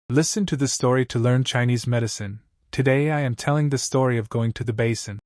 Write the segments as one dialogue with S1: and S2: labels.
S1: Listen to the story to learn Chinese medicine. Today I am telling the story of going to the basin.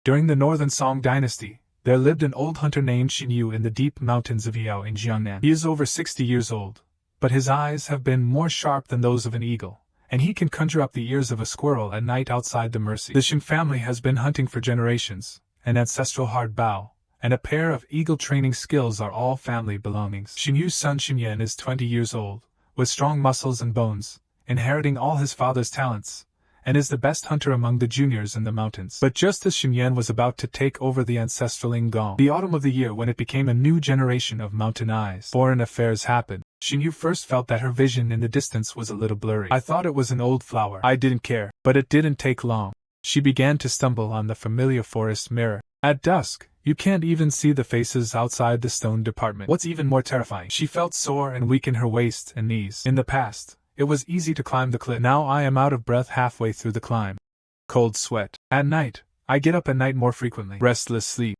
S1: During the Northern Song dynasty, there lived an old hunter named Xin Yu in the deep mountains of Yao in Jiangnan. He is over 60 years old, but his eyes have been more sharp than those of an eagle, and he can conjure up the ears of a squirrel at night outside the mercy. The Xin family has been hunting for generations. An ancestral hard bow and a pair of eagle training skills are all family belongings. Xin Yu's son Xin Yan is 20 years old, with strong muscles and bones, inheriting all his father's talents, and is the best hunter among the juniors in the mountains. But just as Xin Yan was about to take over the ancestral Ingong, the autumn of the year when it became a new generation of mountain eyes, foreign affairs happened. Xin Yu first felt that her vision in the distance was a little blurry. I thought it was an old flower. I didn't care, but it didn't take long. She began to stumble on the familiar forest mirror. At dusk, you can't even see the faces outside the stone department. What's even more terrifying, she felt sore and weak in her waist and knees. In the past, it was easy to climb the cliff. Now I am out of breath halfway through the climb. Cold sweat. At night, I get up at night more frequently. Restless sleep.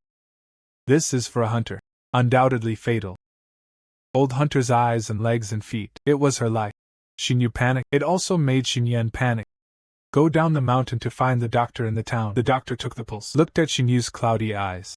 S1: This is for a hunter. Undoubtedly fatal. Old hunter's eyes and legs and feet. It was her life. Xin Yu panicked. It also made Xin Yan panic. Go down the mountain to find the doctor in the town. The doctor took the pulse, looked at Xin Yu's cloudy eyes.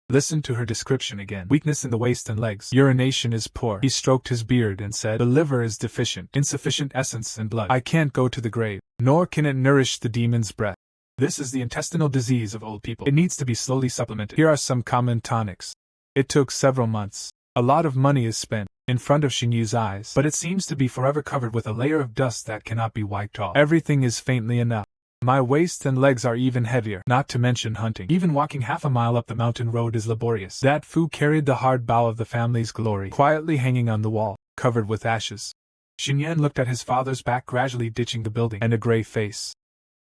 S1: Listened to her description again. Weakness in the waist and legs. Urination is poor. He stroked his beard and said, the liver is deficient. Insufficient essence and blood. I can't go to the grave, nor can it nourish the demon's breath. This is the intestinal disease of old people. It needs to be slowly supplemented. Here are some common tonics. It took several months. A lot of money is spent in front of Xin Yu's eyes, but it seems to be forever covered with a layer of dust that cannot be wiped off. Everything is faintly enough. My waist and legs are even heavier, not to mention hunting. Even walking half a mile up the mountain road is laborious. That Fu carried the hard bow of the family's glory, quietly hanging on the wall, covered with ashes. Xin Yan looked at his father's back gradually ditching the building, and a gray face.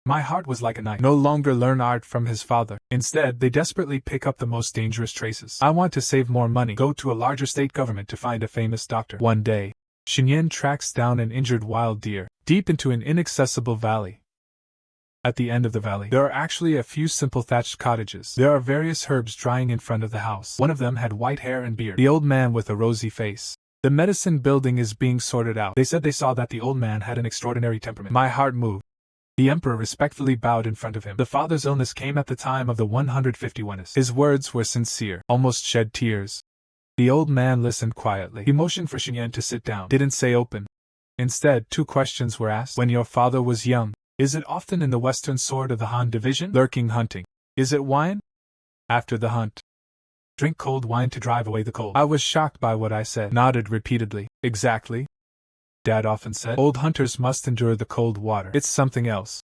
S1: My heart was like a knife. No longer learn art from his father. Instead, they desperately pick up the most dangerous traces. I want to save more money. Go to a larger state government to find a famous doctor. One day, Xin Yan tracks down an injured wild deer, deep into an inaccessible valley. At the end of the valley, there are actually a few simple thatched cottages. There are various herbs drying in front of the house. One of them had white hair and beard. The old man with a rosy face. The medicine building is being sorted out. They said they saw that the old man had an extraordinary temperament. My heart moved. The emperor respectfully bowed in front of him. The father's illness came at the time of the 151st. His words were sincere, almost shed tears. The old man listened quietly. He motioned for Xin Yan to sit down. Didn't say open. Instead, 2 questions were asked. When your father was young, is it often in the western sword of the Han division? Lurking hunting. Is it wine? After the hunt. Drink cold wine to drive away the cold. I was shocked by what I said. Nodded repeatedly. Exactly. Dad often said, old hunters must endure the cold water. It's something else.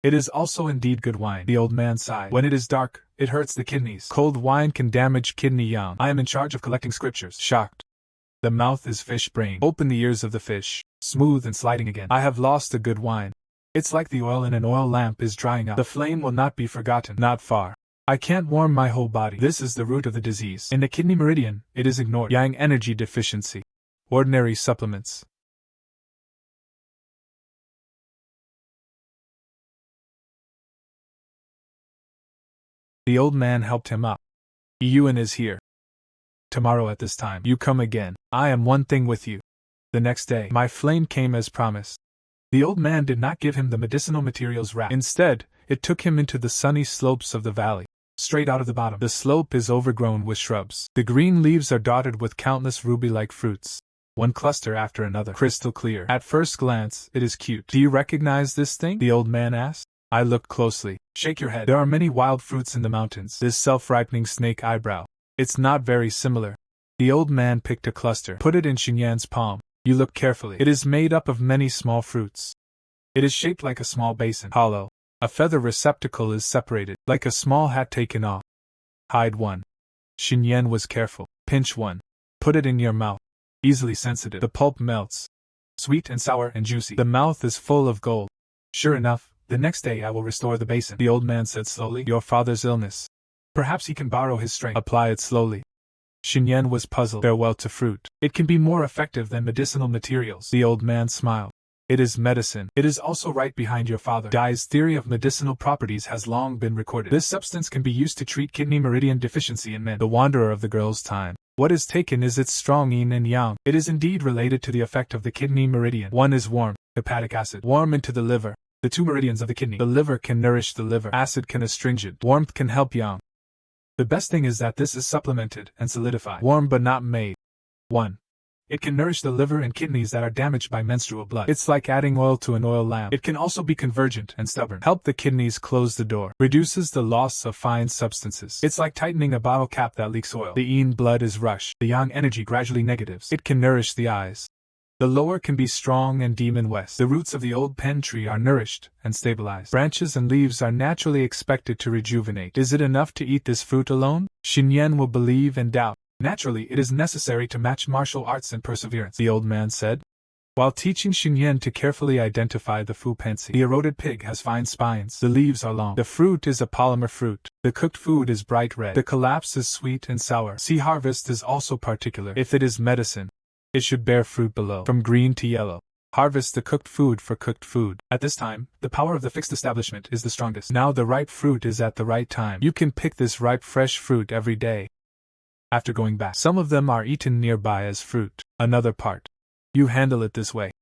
S1: It is also indeed good wine. The old man sighed. When it is dark, it hurts the kidneys. Cold wine can damage kidney yang. I am in charge of collecting scriptures. Shocked. The mouth is fish brain. Open the ears of the fish. Smooth and sliding again. I have lost the good wine. It's like the oil in an oil lamp is drying up. The flame will not be forgotten. Not far. I can't warm my whole body. This is the root of the disease. In the kidney meridian, it is ignored. Yang energy deficiency. Ordinary supplements. The old man helped him up. Yuan is here. Tomorrow at this time, you come again. I am one thing with you. The next day, my flame came as promised. The old man did not give him the medicinal materials wrapped. Instead, it took him into the sunny slopes of the valley. Straight out of the bottom. The slope is overgrown with shrubs. The green leaves are dotted with countless ruby-like fruits. One cluster after another. Crystal clear. At first glance, it is cute. Do you recognize this thing? The old man asked. I looked closely. Shake your head. There are many wild fruits in the mountains. This self-ripening snake eyebrow. It's not very similar. The old man picked a cluster. Put it in Xin Yan's palm. You look carefully. It is made up of many small fruits. It is shaped like a small basin. Hollow. A feather receptacle is separated, like a small hat taken off. Hide one. Xin Yan was careful. Pinch one. Put it in your mouth. Easily sensitive. The pulp melts. Sweet and sour and juicy. The mouth is full of gold. Sure enough, the next day I will restore the basin. The old man said slowly. Your father's illness. Perhaps he can borrow his strength. Apply it slowly. Xin Yan was puzzled. Farewell to fruit. It can be more effective than medicinal materials. The old man smiled. It is medicine. It is also right behind your father. Dai's theory of medicinal properties has long been recorded. This substance can be used to treat kidney meridian deficiency in men. The wanderer of the girl's time. What is taken is its strong yin and yang. It is indeed related to the effect of the kidney meridian. One is warm, hepatic acid. Warm into the liver. The 2 meridians of the kidney. The liver can nourish the liver. Acid can astringent. Warmth can help yang. The best thing is that this is supplemented and solidified. Warm but not made. 1. It can nourish the liver and kidneys that are damaged by menstrual blood. It's like adding oil to an oil lamp. It can also be convergent and stubborn. Help the kidneys close the door. Reduces the loss of fine substances. It's like tightening a bottle cap that leaks oil. The yin blood is rush. The yang energy gradually negatives. It can nourish the eyes. The lower can be strong and demon west. The roots of the old pen tree are nourished and stabilized. Branches and leaves are naturally expected to rejuvenate. Is it enough to eat this fruit alone? Xinyan will believe and doubt. Naturally, it is necessary to match martial arts and perseverance, the old man said. While teaching Xinyan to carefully identify the fu pensi, the eroded pig has fine spines. The leaves are long. The fruit is a polymer fruit. The cooked food is bright red. The collapse is sweet and sour. Sea harvest is also particular. If it is medicine, it should bear fruit below, from green to yellow. Harvest the cooked food for cooked food. At this time, the power of the fixed establishment is the strongest. Now the ripe fruit is at the right time. You can pick this ripe fresh fruit every day. After going back, some of them are eaten nearby as fruit. Another part, you handle it this way.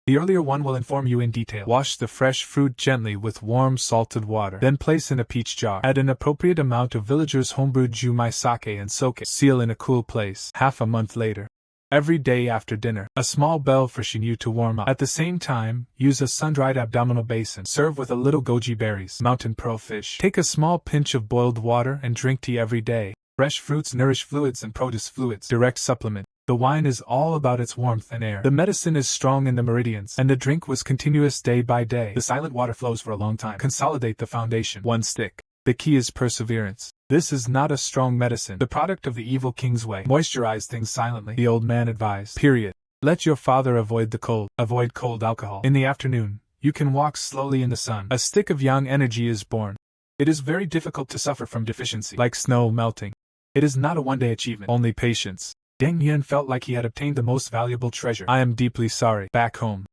S1: The earlier one will inform you in detail. Wash the fresh fruit gently with warm salted water. Then place in a peach jar. Add an appropriate amount of villagers' homebrewed junmai sake and soak it. Seal in a cool place. Half a month later. Every day after dinner, a small bell for Xinyu to warm up. At the same time, use a sun-dried abdominal basin. Serve with a little goji berries, mountain pearl fish. Take a small pinch of boiled water and drink tea every day. Fresh fruits nourish fluids and produce fluids. Direct supplement. The wine is all about its warmth and air. The medicine is strong in the meridians, and the drink was continuous day by day. The silent water flows for a long time. Consolidate the foundation. 1 stick. The key is perseverance. This is not a strong medicine, the product of the evil king's way. Moisturize things silently, the old man advised. Period. Let your father avoid the cold. Avoid cold alcohol. In the afternoon, you can walk slowly in the sun. A stick of yang energy is born. It is very difficult to suffer from deficiency, like snow melting. It is not a one-day achievement, only patience. Deng Yan felt like he had obtained the most valuable treasure. I am deeply sorry. Back home.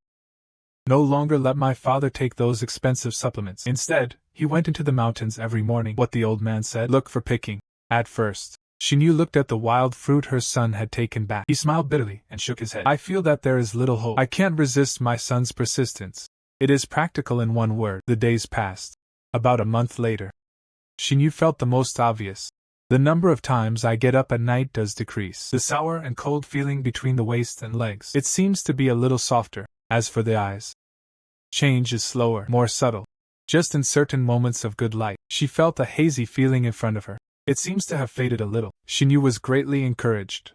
S1: No longer let my father take those expensive supplements. Instead, he went into the mountains every morning. What the old man said, look for picking. At first, Xinyu looked at the wild fruit her son had taken back. He smiled bitterly and shook his head. I feel that there is little hope. I can't resist my son's persistence. It is practical in one word. The days passed. About a month later, Xinyu felt the most obvious. The number of times I get up at night does decrease. The sour and cold feeling between the waist and legs. It seems to be a little softer. As for the eyes, change is slower, more subtle. Just in certain moments of good light, she felt a hazy feeling in front of her. It seems to have faded a little. Xinyu was greatly encouraged.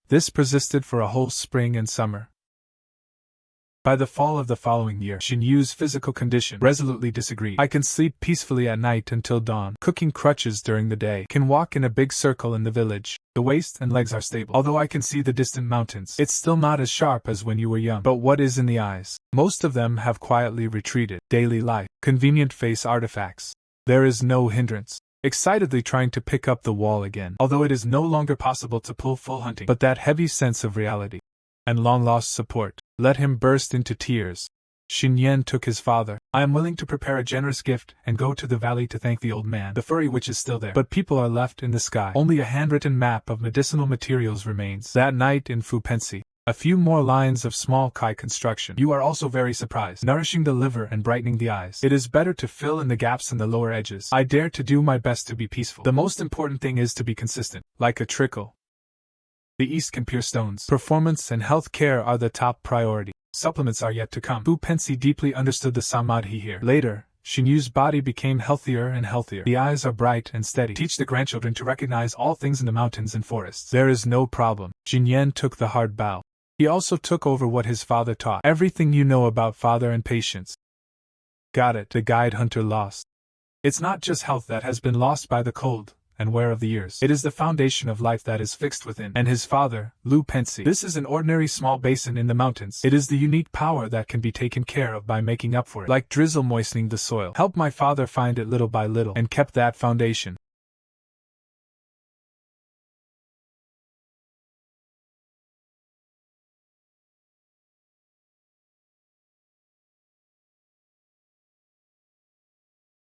S1: This persisted for a whole spring and summer. By the fall of the following year, Xinyu's physical condition resolutely disagreed. I can sleep peacefully at night until dawn, cooking crutches during the day, can walk in a big circle in the village. The waist and legs are stable. Although I can see the distant mountains, it's still not as sharp as when you were young. But what is in the eyes? Most of them have quietly retreated. Daily life, convenient face artifacts. There is no hindrance. Excitedly trying to pick up the wall again, although it is no longer possible to pull full hunting. But that heavy sense of reality and long-lost support let him burst into tears. Xinyan took his father. I am willing to prepare a generous gift and go to the valley to thank the old man. The furry witch is still there, but people are left in the sky. Only a handwritten map of medicinal materials remains. That night in Fupensi, a few more lines of small kai construction. You are also very surprised. Nourishing the liver and brightening the eyes. It is better to fill in the gaps in the lower edges. I dare to do my best to be peaceful. The most important thing is to be consistent, like a trickle. The East can pierce stones. Performance and health care are the top priority. Supplements are yet to come. Fu Pensi deeply understood the samadhi here. Later, Xinyu's body became healthier and healthier. The eyes are bright and steady. Teach the grandchildren to recognize all things in the mountains and forests. There is no problem. Xinyan took the hard bow. He also took over what his father taught. Everything you know about father and patience. Got it, the guide hunter lost. It's not just health that has been lost by the cold and wear of the years. It is the foundation of life that is fixed within. And his father, Lu Pensi. This is an ordinary small basin in the mountains. It is the unique power that can be taken care of by making up for it. Like drizzle moistening the soil. Help my father find it little by little, and kept that foundation.